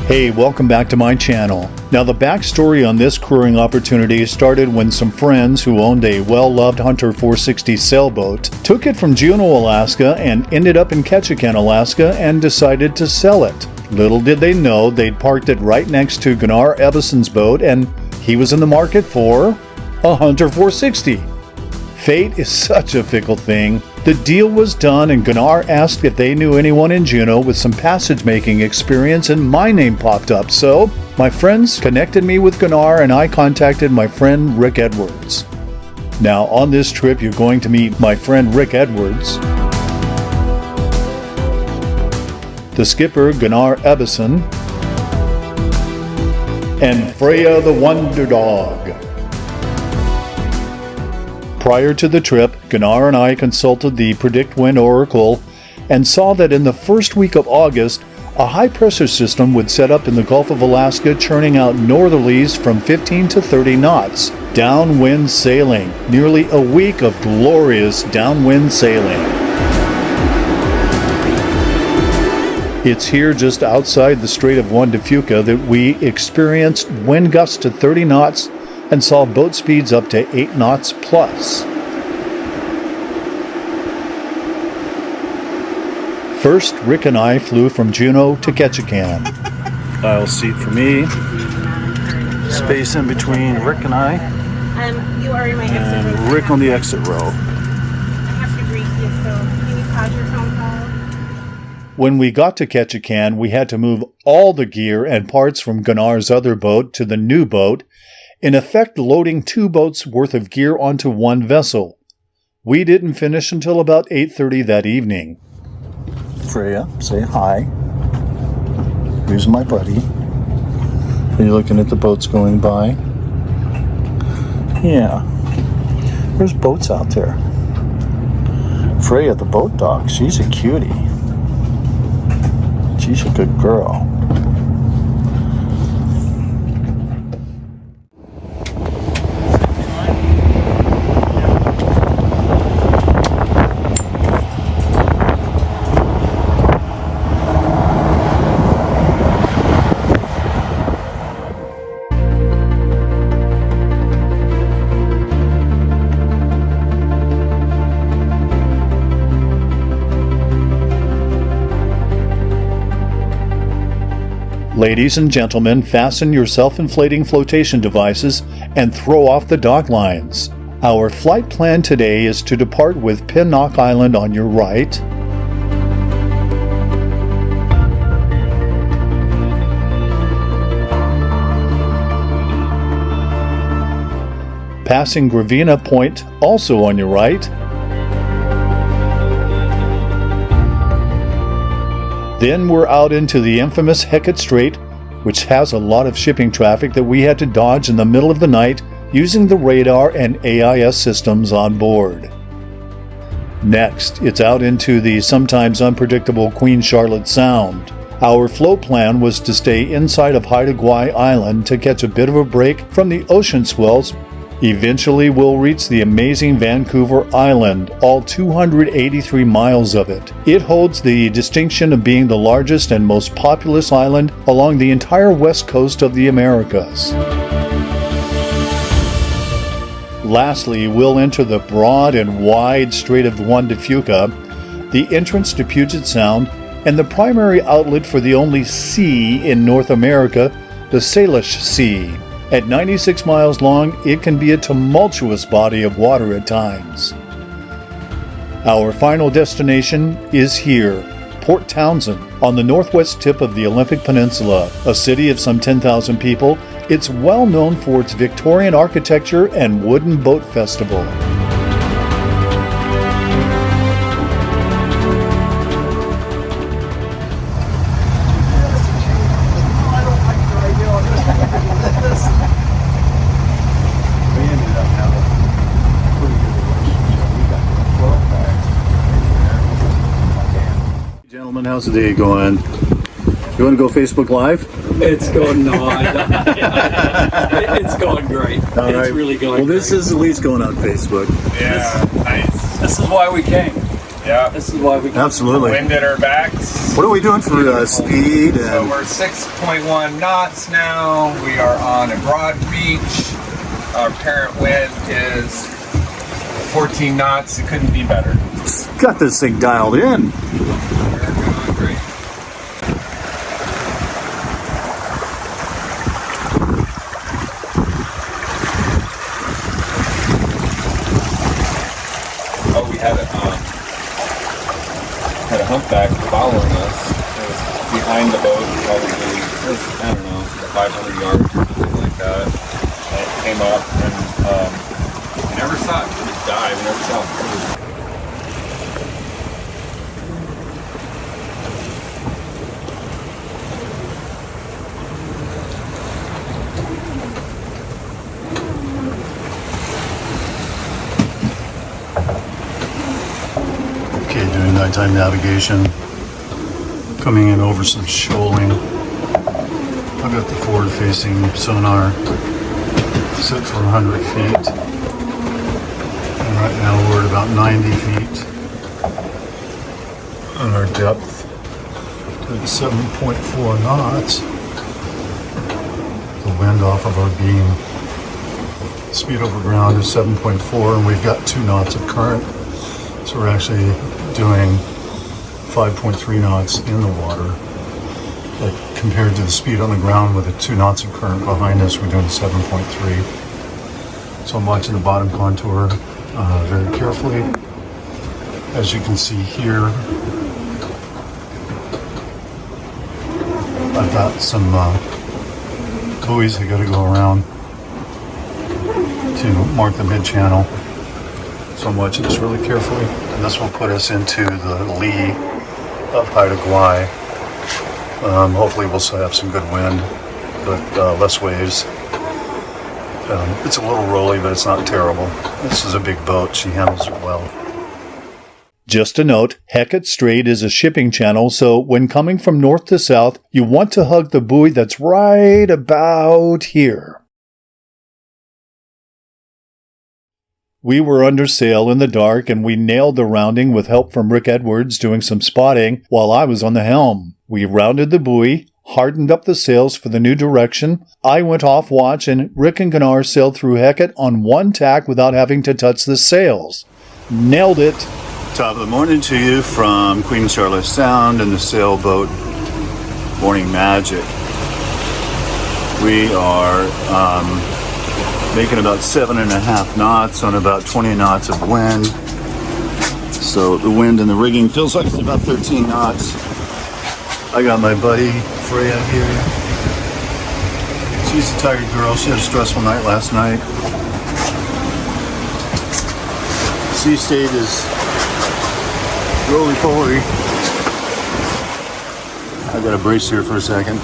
Hey, welcome back to my channel. Now the backstory on this crewing opportunity started when some friends who owned a well-loved Hunter 460 sailboat took it from Juneau, Alaska and ended up in Ketchikan, Alaska and decided to sell it. Little did they know they'd parked it right next to Gunnar Ebbeson's boat and he was in the market for a Hunter 460. Fate is such a fickle thing. The deal was done and Gunnar asked if they knew anyone in Juneau with some passage-making experience and my name popped up. So my friends connected me with Gunnar and I contacted my friend Rick Edwards. Now on this trip you're going to meet my friend Rick Edwards, the skipper Gunnar Ebbeson, and Freya the Wonder Dog. Prior to the trip, Gunnar and I consulted the Predict Wind Oracle and saw that in the first week of August, a high-pressure system would set up in the Gulf of Alaska, churning out northerlies from 15 to 30 knots. Downwind sailing. Nearly a week of glorious downwind sailing. It's here just outside the Strait of Juan Fuca that we experienced wind gusts to 30 knots and saw boat speeds up to 8 knots plus. First, Rick and I flew from Juneau to Ketchikan. Aisle seat for me. Space in between Rick and I. You are in my exit row. And Rick on the exit row. I have to brief you, so can you pause your phone call? When we got to Ketchikan, we had to move all the gear and parts from Gunnar's other boat to the new boat, in effect loading 2 boats worth of gear onto one vessel. We didn't finish until about 8:30 that evening. Freya, say hi. Here's my buddy. Are you looking at the boats going by? Yeah. There's boats out there. Freya, the boat dog, she's a cutie. She's a good girl. Ladies and gentlemen, fasten your self-inflating flotation devices and throw off the dock lines. Our flight plan today is to depart with Pinnock Island on your right, passing Gravina Point also on your right, then we're out into the infamous Hecate Strait, which has a lot of shipping traffic that we had to dodge in the middle of the night using the radar and AIS systems on board. Next, it's out into the sometimes unpredictable Queen Charlotte Sound. Our flow plan was to stay inside of Haida Gwaii Island to catch a bit of a break from the ocean swells. Eventually, we'll reach the amazing Vancouver Island, all 283 miles of it. It holds the distinction of being the largest and most populous island along the entire west coast of the Americas. Lastly, we'll enter the broad and wide Strait of Juan Fuca, the entrance to Puget Sound, and the primary outlet for the only sea in North America, the Salish Sea. At 96 miles long, it can be a tumultuous body of water at times. Our final destination is here, Port Townsend, on the northwest tip of the Olympic Peninsula, a city of some 10,000 people. It's well known for its Victorian architecture and wooden boat festival. Gentlemen, how's the day going? You want to go Facebook Live? It's going, no, I don't. It's going great. All right. It's really going Well, this great. is at least going on Facebook. Yeah, nice. This is why we came. Yeah. This is why we can Absolutely. Wind at our backs. What are we doing for speed? So And we're 6.1 knots now. We are on a broad beach. Our parent wind is 14 knots. It couldn't be better. got this thing dialed in. We're doing great. Oh, we had a humpback following us. It was behind the boat, probably, it was, I don't know, 500 yards or something like that. And it came up, and we never saw it. It just died. We never saw it. Okay, doing nighttime navigation. Coming in over some shoaling. I've got the forward-facing sonar set for 100 feet. And right now we're at about 90 feet. And our depth at 7.4 knots. The wind off of our beam. Speed over ground is 7.4, and we've got 2 knots of current. So we're actually doing 5.3 knots in the water. But compared to the speed on the ground with the 2 knots of current behind us, we're doing 7.3. So I'm watching the bottom contour very carefully. As you can see here, I've got some buoys I got to go around to mark the mid-channel. So I'm watching this really carefully, and this will put us into the lee of Haida Gwaii. Hopefully we'll still have some good wind, but less waves. It's a little rolly, but it's not terrible. This is a big boat. She handles it well. Just a note, Hecate Strait is a shipping channel, so when coming from north to south, you want to hug the buoy that's right about here. We were under sail in the dark, and we nailed the rounding with help from Rick Edwards doing some spotting while I was on the helm. We rounded the buoy, hardened up the sails for the new direction. I went off watch, and Rick and Gunnar sailed through Hecate on one tack without having to touch the sails. Nailed it! Top of the morning to you from Queen Charlotte Sound and the sailboat Morning Magic. We are making about 7.5 knots on about 20 knots of wind. So the wind in the rigging feels like it's about 13 knots. I got my buddy Freya here. She's a tired girl. She had a stressful night last night. Sea state is roly-poly. I got a brace here for a second.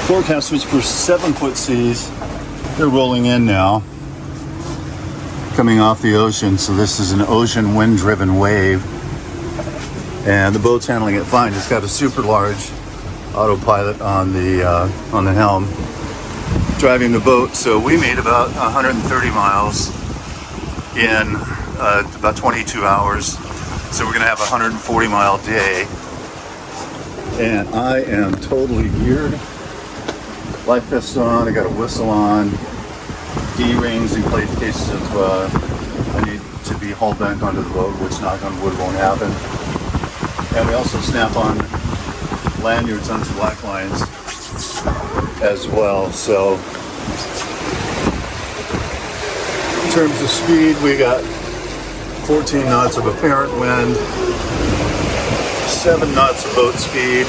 Forecast was for 7-foot seas. They're rolling in now, coming off the ocean. So this is an ocean wind-driven wave, and the boat's handling it fine. It's got a super large autopilot on the helm, driving the boat. So we made about 130 miles in about 22 hours. So we're gonna have a 140-mile day, and I am totally geared. Life vest on, I got a whistle on, D-rings in case of I need to be hauled back onto the boat, which knock on wood won't happen. And we also snap on lanyards on slack lines as well. So in terms of speed, we got 14 knots of apparent wind, 7 knots of boat speed.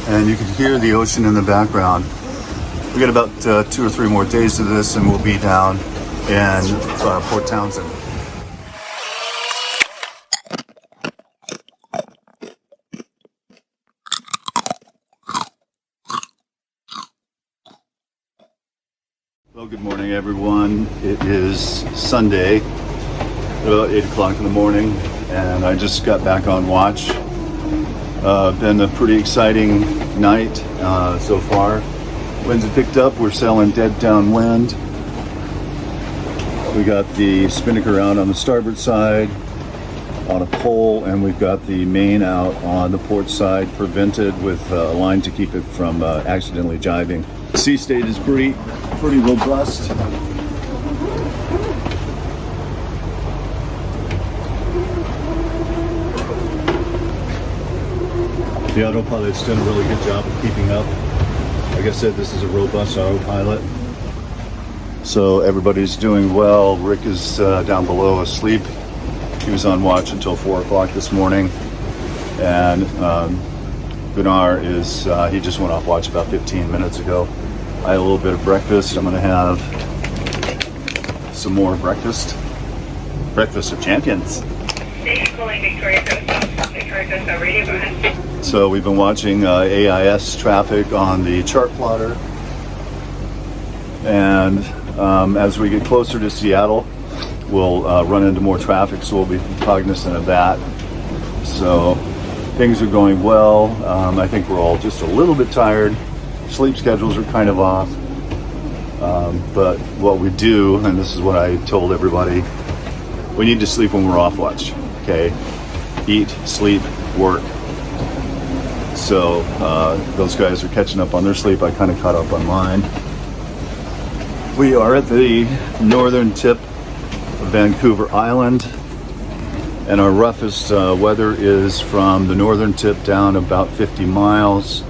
And you can hear the ocean in the background. We got about 2 or 3 more days of this, and we'll be down in Port Townsend. Well, good morning, everyone. It is Sunday, about 8 o'clock in the morning, and I just got back on watch. Been a pretty exciting night so far. Winds have picked up. We're sailing dead downwind. We got the spinnaker out on the starboard side on a pole, and we've got the main out on the port side, prevented with a line to keep it from accidentally jibing. The sea state is pretty robust. The autopilot's done a really good job of keeping up. Like I said, this is a robust autopilot. So everybody's doing well. Rick is down below asleep. He was on watch until 4 o'clock this morning. And Gunnar is, he just went off watch about 15 minutes ago. I had a little bit of breakfast. I'm gonna have some more breakfast. Breakfast of champions. So we've been watching AIS traffic on the chart plotter. And as we get closer to Seattle, we'll run into more traffic, so we'll be cognizant of that. So things are going well. I think we're all just a little bit tired. Sleep schedules are kind of off. But what we do, and this is what I told everybody, we need to sleep when we're off watch, okay? Eat, sleep, work. So those guys are catching up on their sleep. I kind of caught up on mine. We are at the northern tip of Vancouver Island, and our roughest weather is from the northern tip down about 50 miles.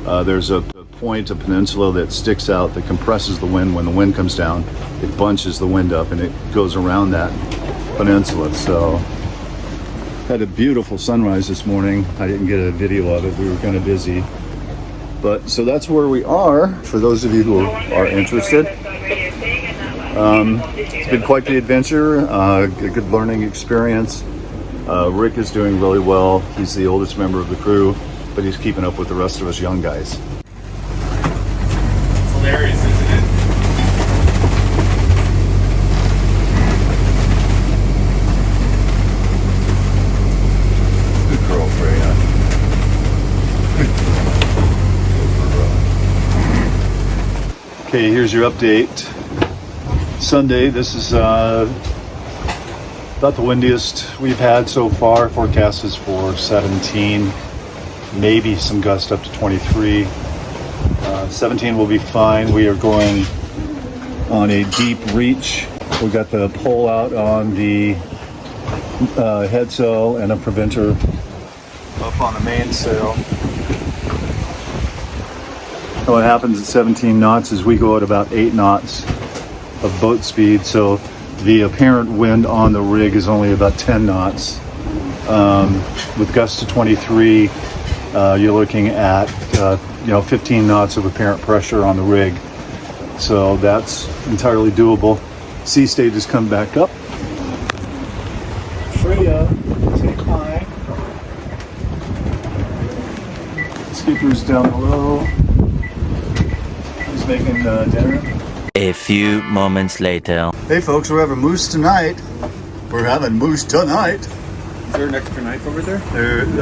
There's a point, a peninsula that sticks out that compresses the wind. When the wind comes down, it bunches the wind up and it goes around that peninsula. So had a beautiful sunrise this morning. I didn't get a video of it, we were kind of busy. But so that's where we are, for those of you who are interested. It's been quite the adventure, a good learning experience. Rick is doing really well. He's the oldest member of the crew, but he's keeping up with the rest of us young guys. It's hilarious, isn't it? Good girl, Freya. Okay, here's your update. Sunday, this is about the windiest we've had so far. Forecast is for 17, maybe some gust up to 23. 17 will be fine. We are going on a deep reach. We got the pole out on the headsail and a preventer up on the mainsail. What happens at 17 knots is we go at about 8 knots of boat speed, so the apparent wind on the rig is only about 10 knots. With gusts to 23, you're looking at 15 knots of apparent pressure on the rig. So that's entirely doable. Sea state has come back up. Freya, say hi. Skipper's down below. Making dinner. A few moments later. Hey folks, we're having moose tonight. We're having moose tonight. Is there an extra knife over there?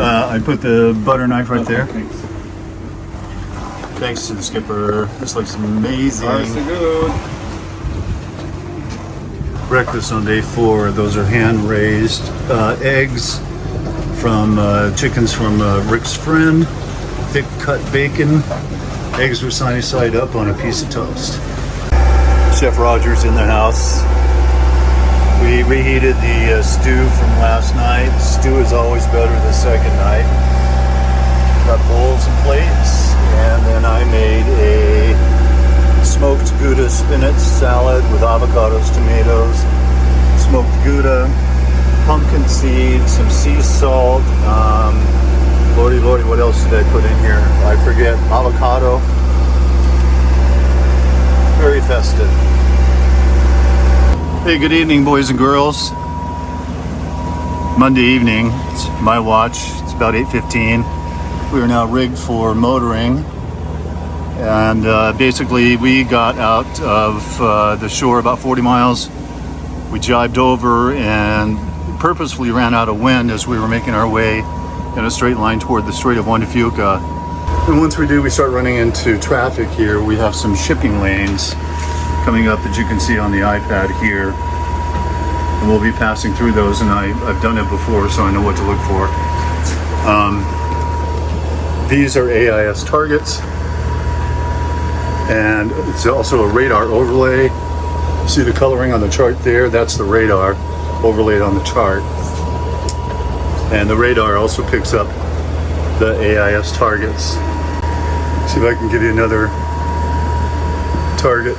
I put the butter knife right there. Thanks. Thanks to the skipper. This looks amazing. Good. Breakfast on day 4. Those are hand raised eggs from chickens from Rick's friend. Thick cut bacon. Eggs were sunny side up on a piece of toast. Chef Roger's in the house. We reheated the stew from last night. Stew is always better the second night. Got bowls and plates, and then I made a smoked Gouda spinach salad with avocados, tomatoes, smoked Gouda, pumpkin seeds, some sea salt. Lordy, what else did I put in here? I forget. Avocado. Very festive. Hey, good evening, boys and girls. Monday evening. It's my watch. It's about 8:15. We are now rigged for motoring. And basically, we got out of the shore about 40 miles. We jibed over and purposefully ran out of wind as we were making our way in a straight line toward the Strait of Juan to Fuca. And once we do, we start running into traffic here. We have some shipping lanes coming up that you can see on the iPad here. And we'll be passing through those, and I've done it before, so I know what to look for. These are AIS targets, and it's also a radar overlay. See the coloring on the chart there? That's the radar overlaid on the chart. And the radar also picks up the AIS targets. See if I can give you another target.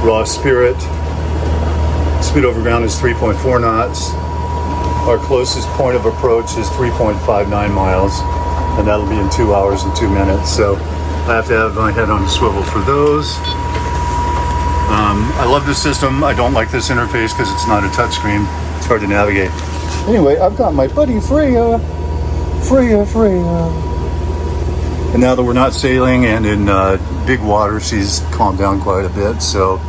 Raw Spirit. Speed over ground is 3.4 knots. Our closest point of approach is 3.59 miles, and that'll be in 2 hours and 2 minutes. So I have to have my head on a swivel for those. I love this system. I don't like this interface because it's not a touchscreen. It's hard to navigate. Anyway, I've got my buddy Freya. And now that we're not sailing and in big water, she's calmed down quite a bit. So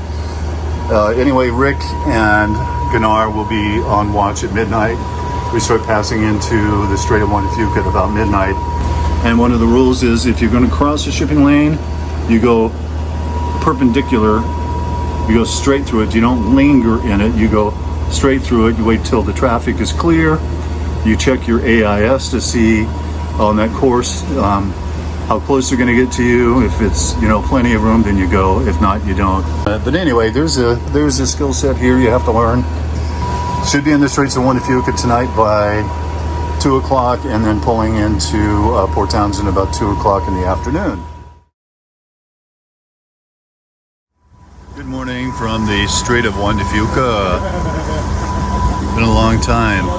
anyway, Rick and Gunnar will be on watch at midnight. We start passing into the Strait of Juan at about midnight. And one of the rules is if you're going to cross a shipping lane, you go perpendicular. You go straight through it. You don't linger in it. You go straight through it. You wait till the traffic is clear. You check your AIS to see on that course how close they're going to get to you. If it's, you know, plenty of room, then you go. If not, you don't. But anyway, there's a skill set here you have to learn. Should be in the Straits of Juan tonight by 2 o'clock, and then pulling into Port Townsend about 2 o'clock in the afternoon. Good morning from the Strait of Juan de Fuca. Been a long time.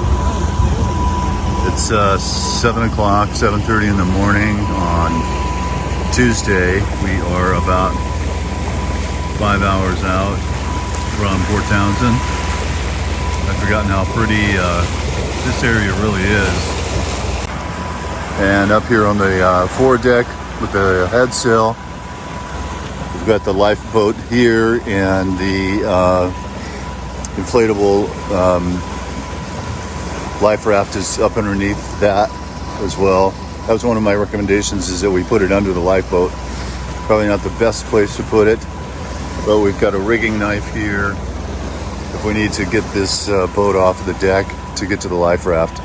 It's 7 o'clock, 7:30 in the morning on Tuesday. We are about 5 hours out from Port Townsend. I've forgotten how pretty this area really is. And up here on the foredeck with the head sail, we've got the lifeboat here and the inflatable life raft is up underneath that as well. That was one of my recommendations, is that we put it under the lifeboat. Probably not the best place to put it, but we've got a rigging knife here if we need to get this boat off the deck to get to the life raft.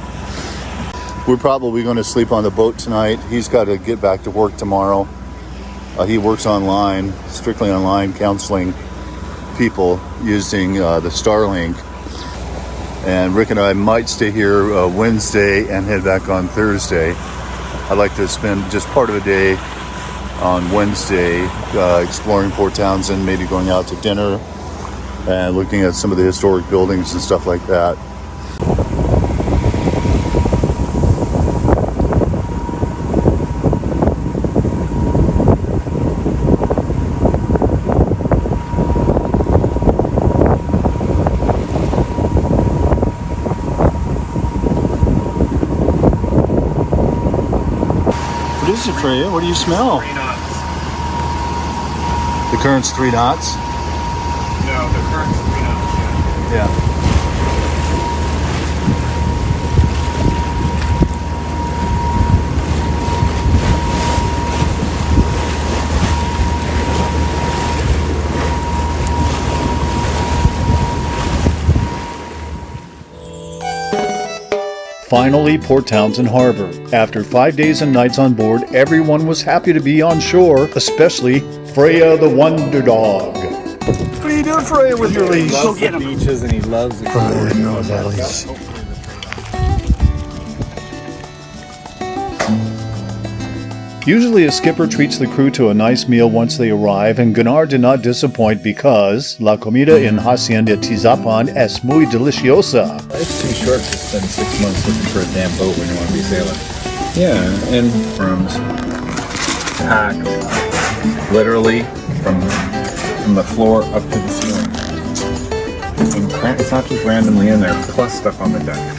We're probably going to sleep on the boat tonight. He's got to get back to work tomorrow. He works online, strictly online, counseling people using the Starlink. And Rick and I might stay here Wednesday and head back on Thursday. I'd like to spend just part of a day on Wednesday exploring Port Townsend, maybe going out to dinner and looking at some of the historic buildings and stuff like that. What is it, Freya? What do you smell? 3 knots. The current's 3 knots? No, the current's 3 knots, yeah. Yeah. Finally, Port Townsend Harbor. After 5 days and nights on board, everyone was happy to be on shore, especially Freya the Wonder Dog. What are you doing, Freya, with your leash? Go get him. Beaches and he loves exploring. Usually a skipper treats the crew to a nice meal once they arrive, and Gunnar did not disappoint because La comida en Hacienda Tizapan es muy deliciosa. It's too short to spend 6 months looking for a damn boat when you want to be sailing. Yeah, and rooms packed literally from the floor up to the ceiling. And it's not just randomly in there, plus stuff on the deck.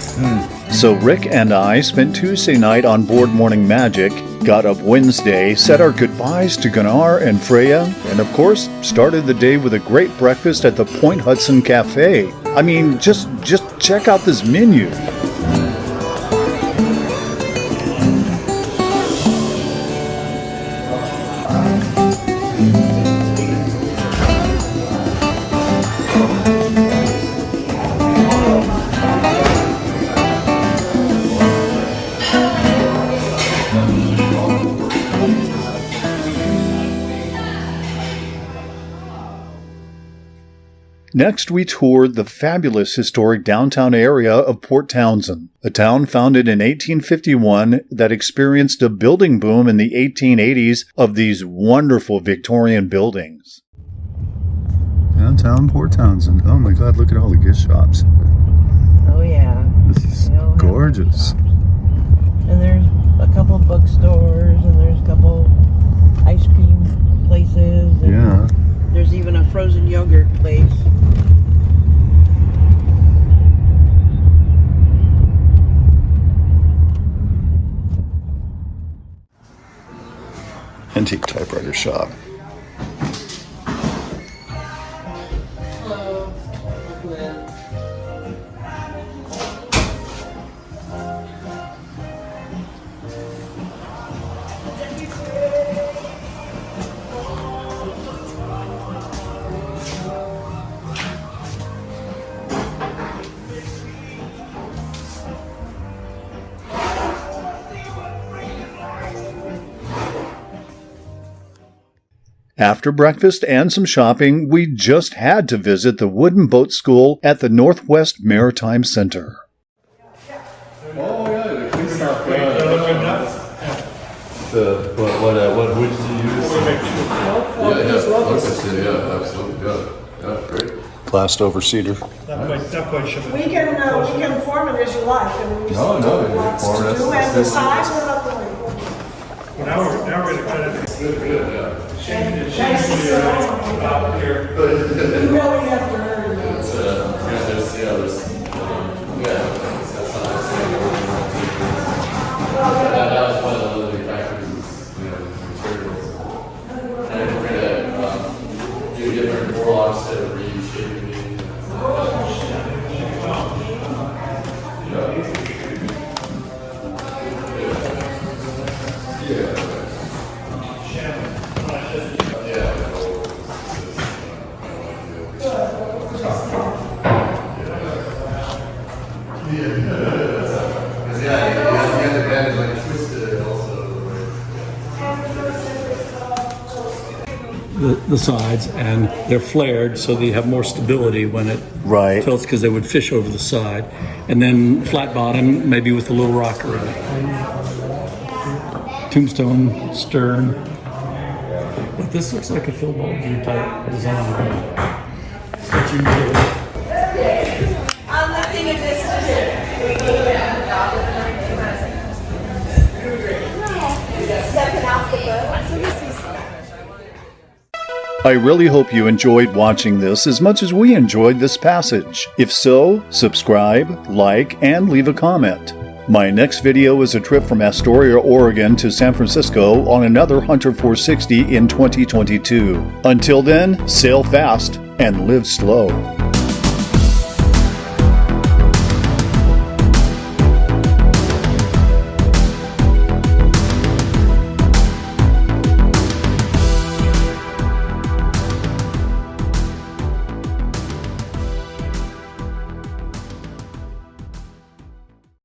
So Rick and I spent Tuesday night on board Morning Magic, got up Wednesday, said our goodbyes to Gunnar and Freya, and of course started the day with a great breakfast at the Point Hudson Cafe. I mean, just check out this menu. Next, we toured the fabulous historic downtown area of Port Townsend, a town founded in 1851 that experienced a building boom in the 1880s of these wonderful Victorian buildings. Downtown Port Townsend. Oh my God, look at all the gift shops. Oh yeah. This is They all have gorgeous. gift shops. And there's a couple bookstores, and there's a couple ice cream places. And Yeah. there's even a frozen yogurt place. Antique typewriter shop. After breakfast and some shopping, we just had to visit the wooden boat school at the Northwest Maritime Center. Oh yeah, the clean stuff. What wood did you use? Yeah, absolutely. Yeah, great. Glassed over cedar. Not quite sure. We can form it as you like. I mean, No, you can lots form to it. do, and the size, what about the length? Now we're going to cut it. Good, yeah. You really have to learn. That was one of the limiting factors, materials. And we're going to do different blocks that are reshaping. The sides, and they're flared so that you have more stability when it Right. tilts, because they would fish over the side. And then flat bottom, maybe with a little rocker in it. Tombstone stern. But this looks like a Phil Bulger type design. What you do. I'm looking at this stepping off the boat. So this is I really hope you enjoyed watching this as much as we enjoyed this passage. If so, subscribe, like, and leave a comment. My next video is a trip from Astoria, Oregon to San Francisco on another Hunter 460 in 2022. Until then, sail fast and live slow.